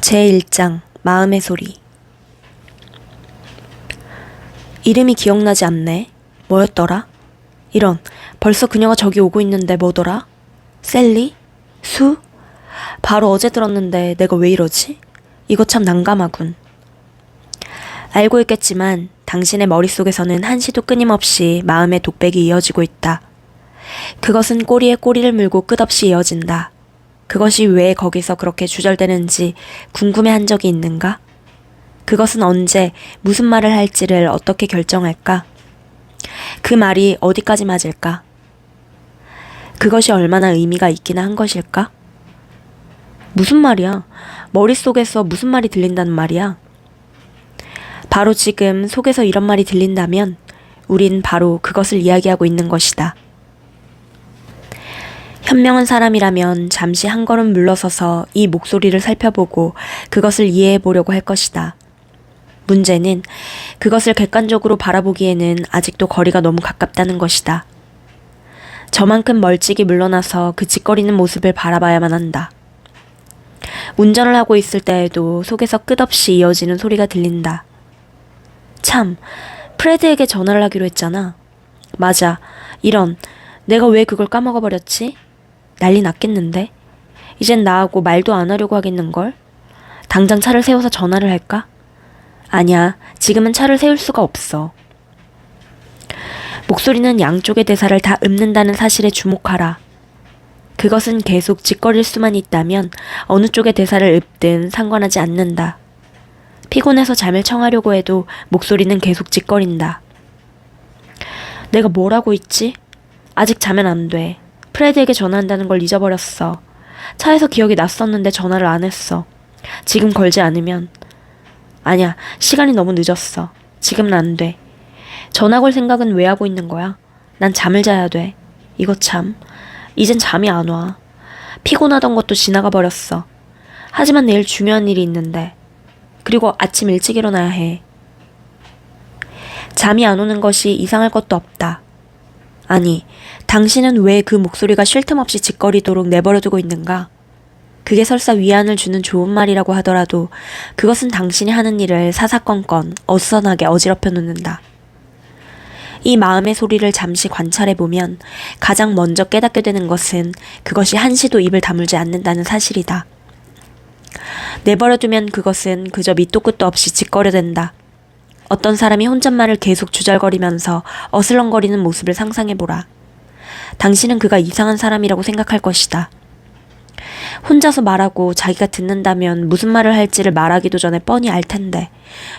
제1장 마음의 소리. 이름이 기억나지 않네. 뭐였더라? 이런, 벌써 그녀가 저기 오고 있는데 뭐더라? 셀리? 수? 바로 어제 들었는데 내가 왜 이러지? 이거 참 난감하군. 알고 있겠지만 당신의 머릿속에서는 한시도 끊임없이 마음의 독백이 이어지고 있다. 그것은 꼬리에 꼬리를 물고 끝없이 이어진다. 그것이 왜 거기서 그렇게 주절되는지 궁금해한 적이 있는가? 그것은 언제 무슨 말을 할지를 어떻게 결정할까? 그 말이 어디까지 맞을까? 그것이 얼마나 의미가 있기나 한 것일까? 무슨 말이야? 머릿속에서 무슨 말이 들린다는 말이야? 바로 지금 속에서 이런 말이 들린다면 우린 바로 그것을 이야기하고 있는 것이다. 현명한 사람이라면 잠시 한 걸음 물러서서 이 목소리를 살펴보고 그것을 이해해 보려고 할 것이다. 문제는 그것을 객관적으로 바라보기에는 아직도 거리가 너무 가깝다는 것이다. 저만큼 멀찍이 물러나서 그 짓거리는 모습을 바라봐야만 한다. 운전을 하고 있을 때에도 속에서 끝없이 이어지는 소리가 들린다. 참, 프레드에게 전화를 하기로 했잖아. 맞아. 이런, 내가 왜 그걸 까먹어버렸지? 난리 났겠는데? 이젠 나하고 말도 안 하려고 하겠는걸? 당장 차를 세워서 전화를 할까? 아니야, 지금은 차를 세울 수가 없어. 목소리는 양쪽의 대사를 다 읊는다는 사실에 주목하라. 그것은 계속 짓거릴 수만 있다면 어느 쪽의 대사를 읊든 상관하지 않는다. 피곤해서 잠을 청하려고 해도 목소리는 계속 짓거린다. 내가 뭘 하고 있지? 아직 자면 안 돼. 프레드에게 전화한다는 걸 잊어버렸어. 차에서 기억이 났었는데 전화를 안 했어. 지금 걸지 않으면. 아니야, 시간이 너무 늦었어. 지금은 안 돼. 전화 걸 생각은 왜 하고 있는 거야? 난 잠을 자야 돼. 이거 참. 이젠 잠이 안 와. 피곤하던 것도 지나가 버렸어. 하지만 내일 중요한 일이 있는데. 그리고 아침 일찍 일어나야 해. 잠이 안 오는 것이 이상할 것도 없다. 아니, 당신은 왜 그 목소리가 쉴 틈 없이 짓거리도록 내버려두고 있는가? 그게 설사 위안을 주는 좋은 말이라고 하더라도 그것은 당신이 하는 일을 사사건건 어수선하게 어지럽혀 놓는다. 이 마음의 소리를 잠시 관찰해보면 가장 먼저 깨닫게 되는 것은 그것이 한시도 입을 다물지 않는다는 사실이다. 내버려두면 그것은 그저 밑도 끝도 없이 짓거려댄다. 어떤 사람이 혼잣말을 계속 주절거리면서 어슬렁거리는 모습을 상상해보라. 당신은 그가 이상한 사람이라고 생각할 것이다. 혼자서 말하고 자기가 듣는다면 무슨 말을 할지를 말하기도 전에 뻔히 알 텐데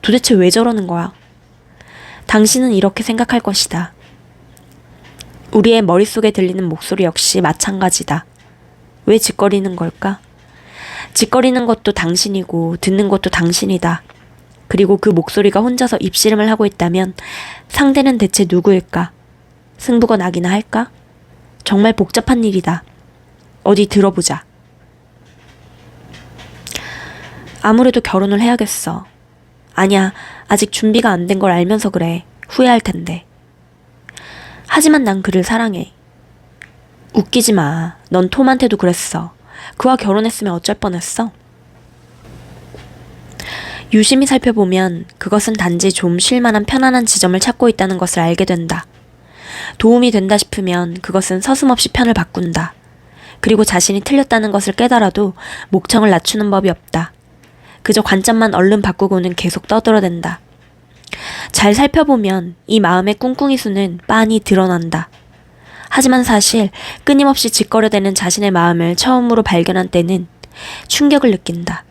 도대체 왜 저러는 거야? 당신은 이렇게 생각할 것이다. 우리의 머릿속에 들리는 목소리 역시 마찬가지다. 왜 짓거리는 걸까? 짓거리는 것도 당신이고 듣는 것도 당신이다. 그리고 그 목소리가 혼자서 입씨름을 하고 있다면 상대는 대체 누구일까? 승부가 나기나 할까? 정말 복잡한 일이다. 어디 들어보자. 아무래도 결혼을 해야겠어. 아니야, 아직 준비가 안 된 걸 알면서 그래. 후회할 텐데. 하지만 난 그를 사랑해. 웃기지 마. 넌 톰한테도 그랬어. 그와 결혼했으면 어쩔 뻔했어? 유심히 살펴보면 그것은 단지 좀 쉴만한 편안한 지점을 찾고 있다는 것을 알게 된다. 도움이 된다 싶으면 그것은 서슴없이 편을 바꾼다. 그리고 자신이 틀렸다는 것을 깨달아도 목청을 낮추는 법이 없다. 그저 관점만 얼른 바꾸고는 계속 떠들어댄다. 잘 살펴보면 이 마음의 꿍꿍이 수는 빤히 드러난다. 하지만 사실 끊임없이 짓거려대는 자신의 마음을 처음으로 발견한 때는 충격을 느낀다.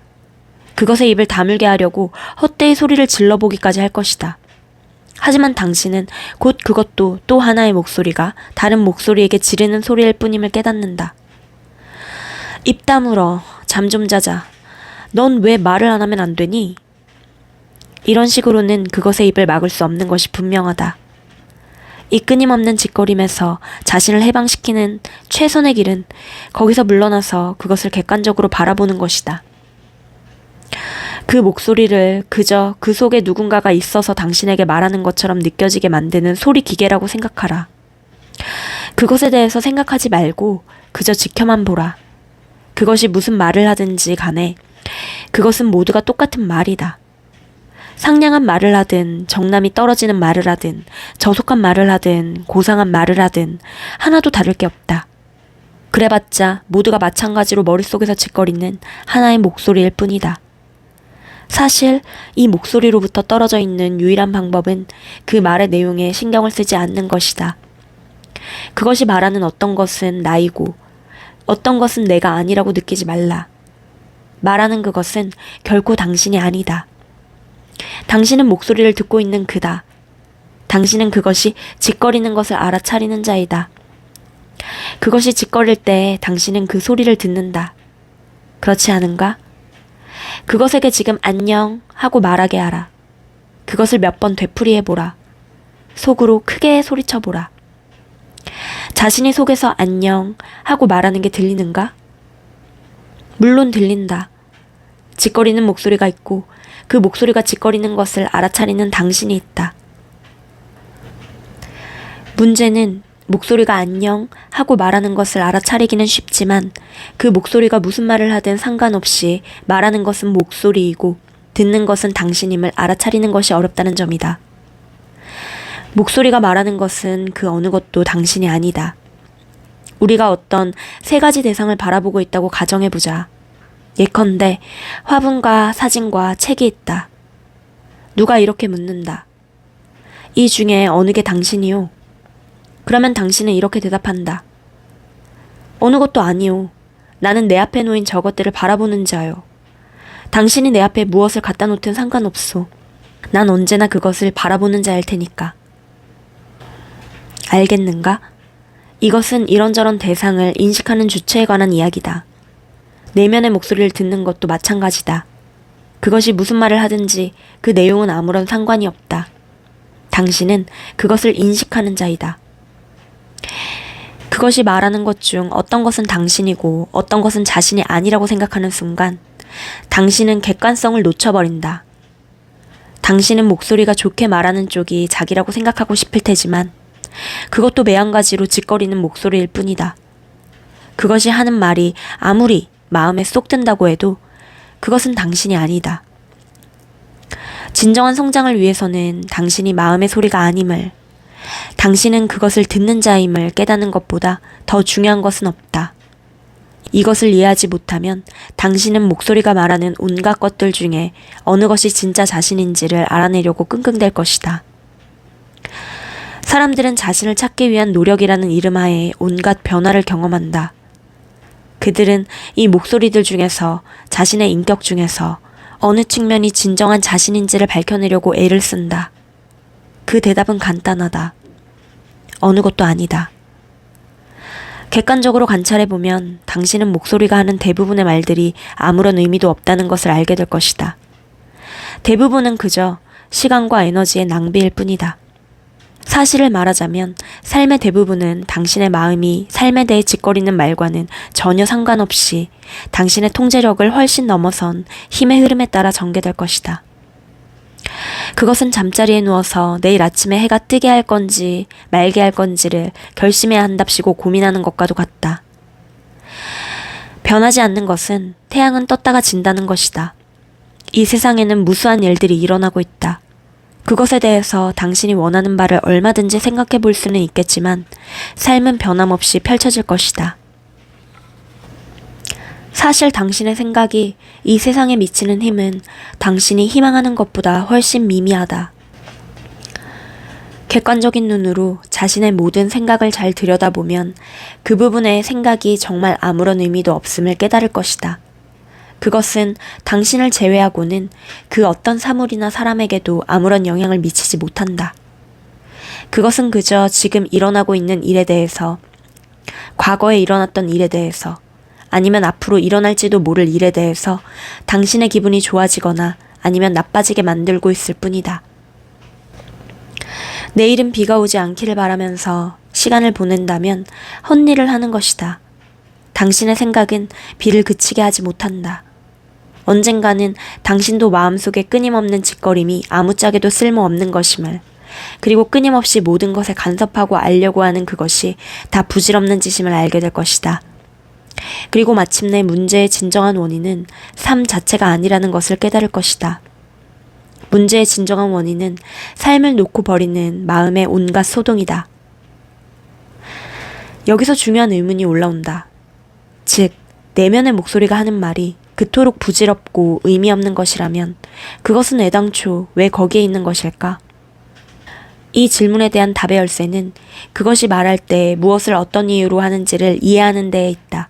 그것에 입을 다물게 하려고 헛되이 소리를 질러보기까지 할 것이다. 하지만 당신은 곧 그것도 또 하나의 목소리가 다른 목소리에게 지르는 소리일 뿐임을 깨닫는다. 입 다물어. 잠 좀 자자. 넌 왜 말을 안 하면 안 되니? 이런 식으로는 그것의 입을 막을 수 없는 것이 분명하다. 이 끊임없는 짓거림에서 자신을 해방시키는 최선의 길은 거기서 물러나서 그것을 객관적으로 바라보는 것이다. 그 목소리를 그저 그 속에 누군가가 있어서 당신에게 말하는 것처럼 느껴지게 만드는 소리 기계라고 생각하라. 그것에 대해서 생각하지 말고 그저 지켜만 보라. 그것이 무슨 말을 하든지 간에 그것은 모두가 똑같은 말이다. 상냥한 말을 하든 정남이 떨어지는 말을 하든 저속한 말을 하든 고상한 말을 하든 하나도 다를 게 없다. 그래봤자 모두가 마찬가지로 머릿속에서 짓거리는 하나의 목소리일 뿐이다. 사실 이 목소리로부터 떨어져 있는 유일한 방법은 그 말의 내용에 신경을 쓰지 않는 것이다. 그것이 말하는 어떤 것은 나이고 어떤 것은 내가 아니라고 느끼지 말라. 말하는 그것은 결코 당신이 아니다. 당신은 목소리를 듣고 있는 그다. 당신은 그것이 짓거리는 것을 알아차리는 자이다. 그것이 짓거릴 때 당신은 그 소리를 듣는다. 그렇지 않은가? 그것에게 지금 안녕 하고 말하게 하라. 그것을 몇 번 되풀이해보라. 속으로 크게 소리쳐보라. 자신이 속에서 안녕 하고 말하는 게 들리는가? 물론 들린다. 짓거리는 목소리가 있고 그 목소리가 짓거리는 것을 알아차리는 당신이 있다. 문제는 목소리가 안녕 하고 말하는 것을 알아차리기는 쉽지만 그 목소리가 무슨 말을 하든 상관없이 말하는 것은 목소리이고 듣는 것은 당신임을 알아차리는 것이 어렵다는 점이다. 목소리가 말하는 것은 그 어느 것도 당신이 아니다. 우리가 어떤 세 가지 대상을 바라보고 있다고 가정해보자. 예컨대 화분과 사진과 책이 있다. 누가 이렇게 묻는다. 이 중에 어느 게 당신이요? 그러면 당신은 이렇게 대답한다. 어느 것도 아니요. 나는 내 앞에 놓인 저것들을 바라보는 자요. 당신이 내 앞에 무엇을 갖다 놓든 상관없소. 난 언제나 그것을 바라보는 자일 테니까. 알겠는가? 이것은 이런저런 대상을 인식하는 주체에 관한 이야기다. 내면의 목소리를 듣는 것도 마찬가지다. 그것이 무슨 말을 하든지 그 내용은 아무런 상관이 없다. 당신은 그것을 인식하는 자이다. 그것이 말하는 것 중 어떤 것은 당신이고 어떤 것은 자신이 아니라고 생각하는 순간 당신은 객관성을 놓쳐버린다. 당신은 목소리가 좋게 말하는 쪽이 자기라고 생각하고 싶을 테지만 그것도 매한가지로 짓거리는 목소리일 뿐이다. 그것이 하는 말이 아무리 마음에 쏙 든다고 해도 그것은 당신이 아니다. 진정한 성장을 위해서는 당신이 마음의 소리가 아님을, 당신은 그것을 듣는 자임을 깨닫는 것보다 더 중요한 것은 없다. 이것을 이해하지 못하면 당신은 목소리가 말하는 온갖 것들 중에 어느 것이 진짜 자신인지를 알아내려고 끙끙댈 것이다. 사람들은 자신을 찾기 위한 노력이라는 이름하에 온갖 변화를 경험한다. 그들은 이 목소리들 중에서 자신의 인격 중에서 어느 측면이 진정한 자신인지를 밝혀내려고 애를 쓴다. 그 대답은 간단하다. 어느 것도 아니다. 객관적으로 관찰해보면 당신은 목소리가 하는 대부분의 말들이 아무런 의미도 없다는 것을 알게 될 것이다. 대부분은 그저 시간과 에너지의 낭비일 뿐이다. 사실을 말하자면 삶의 대부분은 당신의 마음이 삶에 대해 짓거리는 말과는 전혀 상관없이 당신의 통제력을 훨씬 넘어선 힘의 흐름에 따라 전개될 것이다. 그것은 잠자리에 누워서 내일 아침에 해가 뜨게 할 건지 말게 할 건지를 결심해야 한답시고 고민하는 것과도 같다. 변하지 않는 것은 태양은 떴다가 진다는 것이다. 이 세상에는 무수한 일들이 일어나고 있다. 그것에 대해서 당신이 원하는 바를 얼마든지 생각해 볼 수는 있겠지만 삶은 변함없이 펼쳐질 것이다. 사실 당신의 생각이 이 세상에 미치는 힘은 당신이 희망하는 것보다 훨씬 미미하다. 객관적인 눈으로 자신의 모든 생각을 잘 들여다보면 그 부분의 생각이 정말 아무런 의미도 없음을 깨달을 것이다. 그것은 당신을 제외하고는 그 어떤 사물이나 사람에게도 아무런 영향을 미치지 못한다. 그것은 그저 지금 일어나고 있는 일에 대해서, 과거에 일어났던 일에 대해서, 아니면 앞으로 일어날지도 모를 일에 대해서 당신의 기분이 좋아지거나 아니면 나빠지게 만들고 있을 뿐이다. 내일은 비가 오지 않기를 바라면서 시간을 보낸다면 헛일을 하는 것이다. 당신의 생각은 비를 그치게 하지 못한다. 언젠가는 당신도 마음속에 끊임없는 짓거림이 아무짝에도 쓸모없는 것임을, 그리고 끊임없이 모든 것에 간섭하고 알려고 하는 그것이 다 부질없는 짓임을 알게 될 것이다. 그리고 마침내 문제의 진정한 원인은 삶 자체가 아니라는 것을 깨달을 것이다. 문제의 진정한 원인은 삶을 놓고 버리는 마음의 온갖 소동이다. 여기서 중요한 의문이 올라온다. 즉, 내면의 목소리가 하는 말이 그토록 부질없고 의미 없는 것이라면 그것은 애당초 왜 거기에 있는 것일까? 이 질문에 대한 답의 열쇠는 그것이 말할 때 무엇을 어떤 이유로 하는지를 이해하는 데에 있다.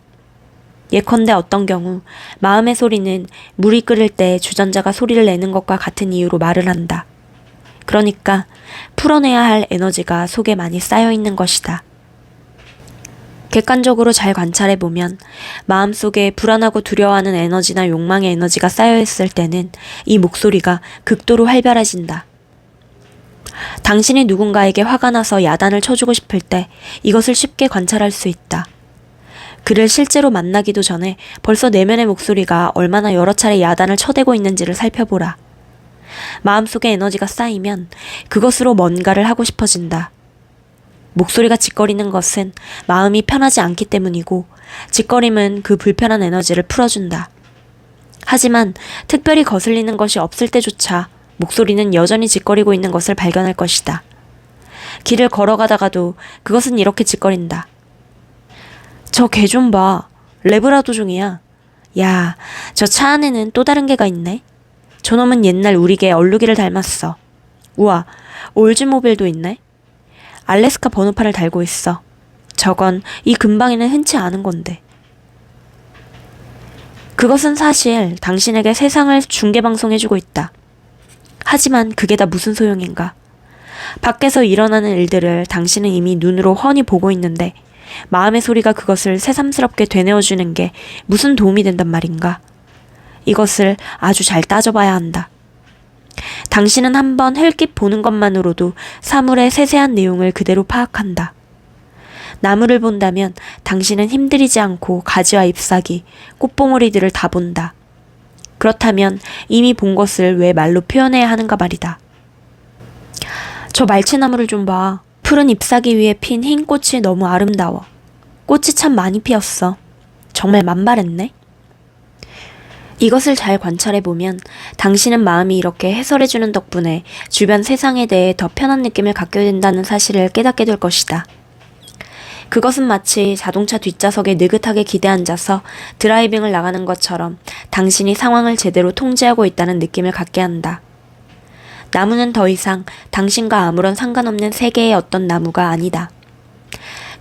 예컨대 어떤 경우 마음의 소리는 물이 끓을 때 주전자가 소리를 내는 것과 같은 이유로 말을 한다. 그러니까 풀어내야 할 에너지가 속에 많이 쌓여 있는 것이다. 객관적으로 잘 관찰해보면 마음속에 불안하고 두려워하는 에너지나 욕망의 에너지가 쌓여있을 때는 이 목소리가 극도로 활발해진다. 당신이 누군가에게 화가 나서 야단을 쳐주고 싶을 때 이것을 쉽게 관찰할 수 있다. 그를 실제로 만나기도 전에 벌써 내면의 목소리가 얼마나 여러 차례 야단을 쳐대고 있는지를 살펴보라. 마음속에 에너지가 쌓이면 그것으로 뭔가를 하고 싶어진다. 목소리가 짓거리는 것은 마음이 편하지 않기 때문이고, 짓거림은 그 불편한 에너지를 풀어준다. 하지만 특별히 거슬리는 것이 없을 때조차 목소리는 여전히 짓거리고 있는 것을 발견할 것이다. 길을 걸어가다가도 그것은 이렇게 짓거린다. 저 개 좀 봐. 레브라도 종이야. 야, 저 차 안에는 또 다른 개가 있네. 저놈은 옛날 우리 개 얼룩이를 닮았어. 우와, 올즈모빌도 있네. 알래스카 번호판을 달고 있어. 저건 이 근방에는 흔치 않은 건데. 그것은 사실 당신에게 세상을 중계방송해주고 있다. 하지만 그게 다 무슨 소용인가? 밖에서 일어나는 일들을 당신은 이미 눈으로 훤히 보고 있는데 마음의 소리가 그것을 새삼스럽게 되뇌어주는 게 무슨 도움이 된단 말인가? 이것을 아주 잘 따져봐야 한다. 당신은 한번 헬깃 보는 것만으로도 사물의 세세한 내용을 그대로 파악한다. 나무를 본다면 당신은 힘들이지 않고 가지와 잎사귀, 꽃봉오리들을 다 본다. 그렇다면 이미 본 것을 왜 말로 표현해야 하는가 말이다. 저 말치나무를 좀 봐. 푸른 잎사귀 위에 핀 흰 꽃이 너무 아름다워. 꽃이 참 많이 피었어. 정말 만발했네. 이것을 잘 관찰해보면 당신은 마음이 이렇게 해설해주는 덕분에 주변 세상에 대해 더 편한 느낌을 갖게 된다는 사실을 깨닫게 될 것이다. 그것은 마치 자동차 뒷좌석에 느긋하게 기대앉아서 드라이빙을 나가는 것처럼 당신이 상황을 제대로 통제하고 있다는 느낌을 갖게 한다. 나무는 더 이상 당신과 아무런 상관없는 세계의 어떤 나무가 아니다.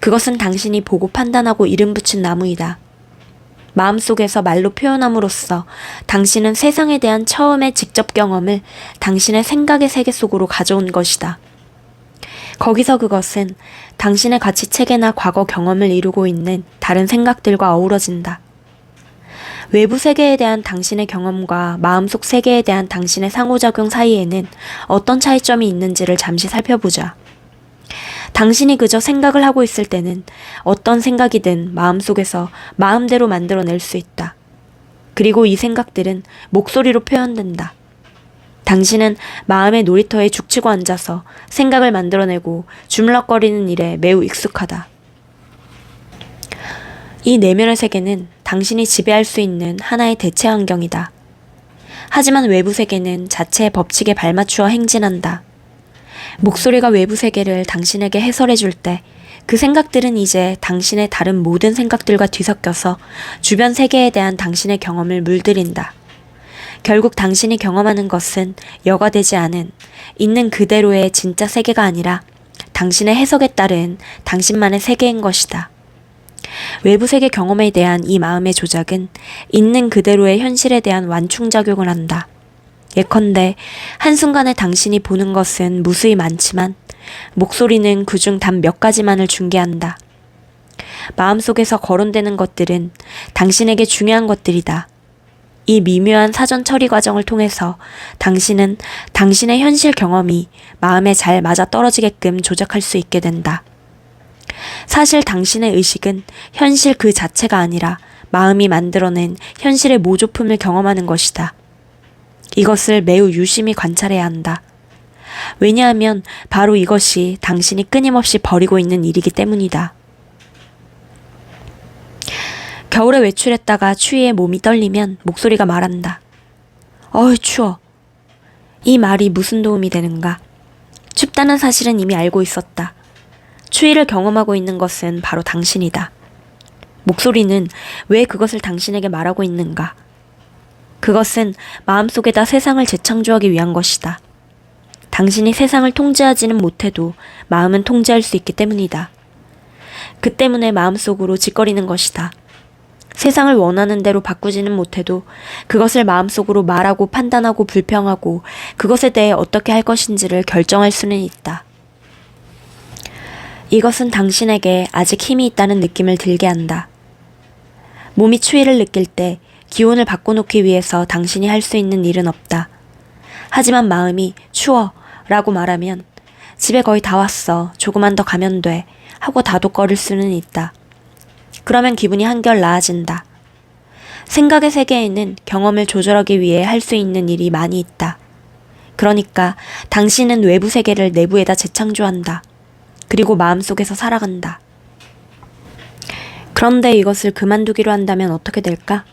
그것은 당신이 보고 판단하고 이름 붙인 나무이다. 마음속에서 말로 표현함으로써 당신은 세상에 대한 처음의 직접 경험을 당신의 생각의 세계 속으로 가져온 것이다. 거기서 그것은 당신의 가치체계나 과거 경험을 이루고 있는 다른 생각들과 어우러진다. 외부 세계에 대한 당신의 경험과 마음속 세계에 대한 당신의 상호작용 사이에는 어떤 차이점이 있는지를 잠시 살펴보자. 당신이 그저 생각을 하고 있을 때는 어떤 생각이든 마음속에서 마음대로 만들어낼 수 있다. 그리고 이 생각들은 목소리로 표현된다. 당신은 마음의 놀이터에 죽치고 앉아서 생각을 만들어내고 주물럭거리는 일에 매우 익숙하다. 이 내면의 세계는 당신이 지배할 수 있는 하나의 대체 환경이다. 하지만 외부 세계는 자체의 법칙에 발맞추어 행진한다. 목소리가 외부 세계를 당신에게 해설해 줄 때 그 생각들은 이제 당신의 다른 모든 생각들과 뒤섞여서 주변 세계에 대한 당신의 경험을 물들인다. 결국 당신이 경험하는 것은 여과되지 않은 있는 그대로의 진짜 세계가 아니라 당신의 해석에 따른 당신만의 세계인 것이다. 외부 세계 경험에 대한 이 마음의 조작은 있는 그대로의 현실에 대한 완충작용을 한다. 예컨대 한순간에 당신이 보는 것은 무수히 많지만 목소리는 그중 단 몇 가지만을 중개한다. 마음속에서 거론되는 것들은 당신에게 중요한 것들이다. 이 미묘한 사전 처리 과정을 통해서 당신은 당신의 현실 경험이 마음에 잘 맞아떨어지게끔 조작할 수 있게 된다. 사실 당신의 의식은 현실 그 자체가 아니라 마음이 만들어낸 현실의 모조품을 경험하는 것이다. 이것을 매우 유심히 관찰해야 한다. 왜냐하면 바로 이것이 당신이 끊임없이 벌이고 있는 일이기 때문이다. 겨울에 외출했다가 추위에 몸이 떨리면 목소리가 말한다. 어이 추워. 이 말이 무슨 도움이 되는가? 춥다는 사실은 이미 알고 있었다. 추위를 경험하고 있는 것은 바로 당신이다. 목소리는 왜 그것을 당신에게 말하고 있는가? 그것은 마음속에다 세상을 재창조하기 위한 것이다. 당신이 세상을 통제하지는 못해도 마음은 통제할 수 있기 때문이다. 그 때문에 마음속으로 짓거리는 것이다. 세상을 원하는 대로 바꾸지는 못해도 그것을 마음속으로 말하고 판단하고 불평하고 그것에 대해 어떻게 할 것인지를 결정할 수는 있다. 이것은 당신에게 아직 힘이 있다는 느낌을 들게 한다. 몸이 추위를 느낄 때 기온을 바꿔놓기 위해서 당신이 할 수 있는 일은 없다. 하지만 마음이 추워 라고 말하면 집에 거의 다 왔어. 조금만 더 가면 돼. 하고 다독거릴 수는 있다. 그러면 기분이 한결 나아진다. 생각의 세계에는 경험을 조절하기 위해 할 수 있는 일이 많이 있다. 그러니까 당신은 외부 세계를 내부에다 재창조한다. 그리고 마음속에서 살아간다. 그런데 이것을 그만두기로 한다면 어떻게 될까?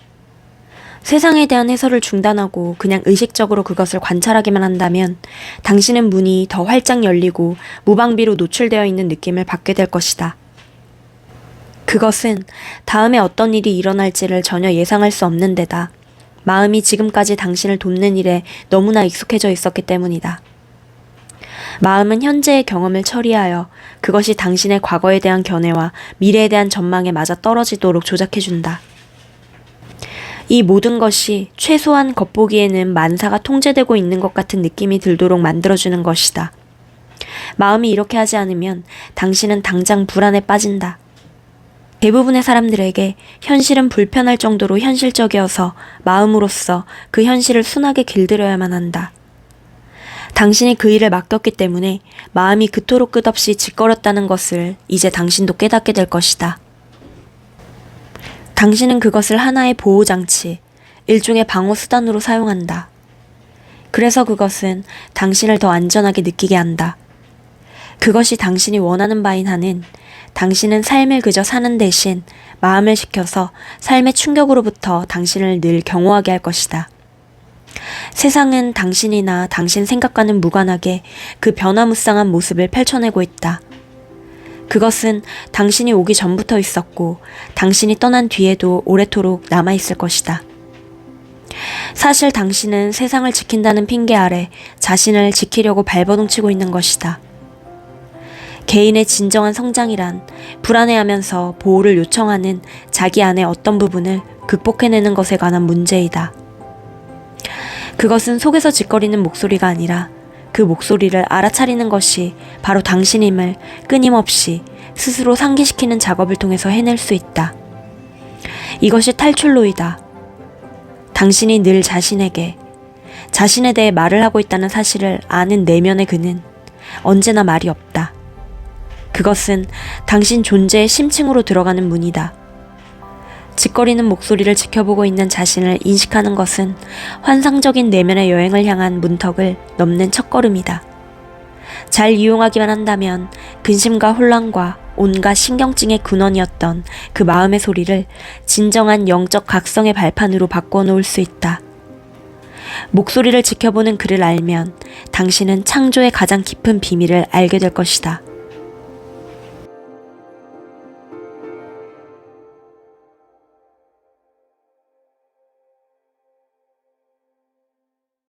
세상에 대한 해설을 중단하고 그냥 의식적으로 그것을 관찰하기만 한다면 당신은 문이 더 활짝 열리고 무방비로 노출되어 있는 느낌을 받게 될 것이다. 그것은 다음에 어떤 일이 일어날지를 전혀 예상할 수 없는 데다 마음이 지금까지 당신을 돕는 일에 너무나 익숙해져 있었기 때문이다. 마음은 현재의 경험을 처리하여 그것이 당신의 과거에 대한 견해와 미래에 대한 전망에 맞아 떨어지도록 조작해준다. 이 모든 것이 최소한 겉보기에는 만사가 통제되고 있는 것 같은 느낌이 들도록 만들어주는 것이다. 마음이 이렇게 하지 않으면 당신은 당장 불안에 빠진다. 대부분의 사람들에게 현실은 불편할 정도로 현실적이어서 마음으로써 그 현실을 순하게 길들여야만 한다. 당신이 그 일을 맡겼기 때문에 마음이 그토록 끝없이 짓거렸다는 것을 이제 당신도 깨닫게 될 것이다. 당신은 그것을 하나의 보호장치, 일종의 방어수단으로 사용한다. 그래서 그것은 당신을 더 안전하게 느끼게 한다. 그것이 당신이 원하는 바인 한은 당신은 삶을 그저 사는 대신 마음을 식혀서 삶의 충격으로부터 당신을 늘 경호하게 할 것이다. 세상은 당신이나 당신 생각과는 무관하게 그 변화무쌍한 모습을 펼쳐내고 있다. 그것은 당신이 오기 전부터 있었고 당신이 떠난 뒤에도 오래도록 남아있을 것이다. 사실 당신은 세상을 지킨다는 핑계 아래 자신을 지키려고 발버둥치고 있는 것이다. 개인의 진정한 성장이란 불안해하면서 보호를 요청하는 자기 안의 어떤 부분을 극복해내는 것에 관한 문제이다. 그것은 속에서 짓거리는 목소리가 아니라 그 목소리를 알아차리는 것이 바로 당신임을 끊임없이 스스로 상기시키는 작업을 통해서 해낼 수 있다. 이것이 탈출로이다. 당신이 늘 자신에게 자신에 대해 말을 하고 있다는 사실을 아는 내면의 그는 언제나 말이 없다. 그것은 당신 존재의 심층으로 들어가는 문이다. 짓거리는 목소리를 지켜보고 있는 자신을 인식하는 것은 환상적인 내면의 여행을 향한 문턱을 넘는 첫걸음이다. 잘 이용하기만 한다면 근심과 혼란과 온갖 신경증의 근원이었던 그 마음의 소리를 진정한 영적 각성의 발판으로 바꾸어 놓을 수 있다. 목소리를 지켜보는 그를 알면 당신은 창조의 가장 깊은 비밀을 알게 될 것이다.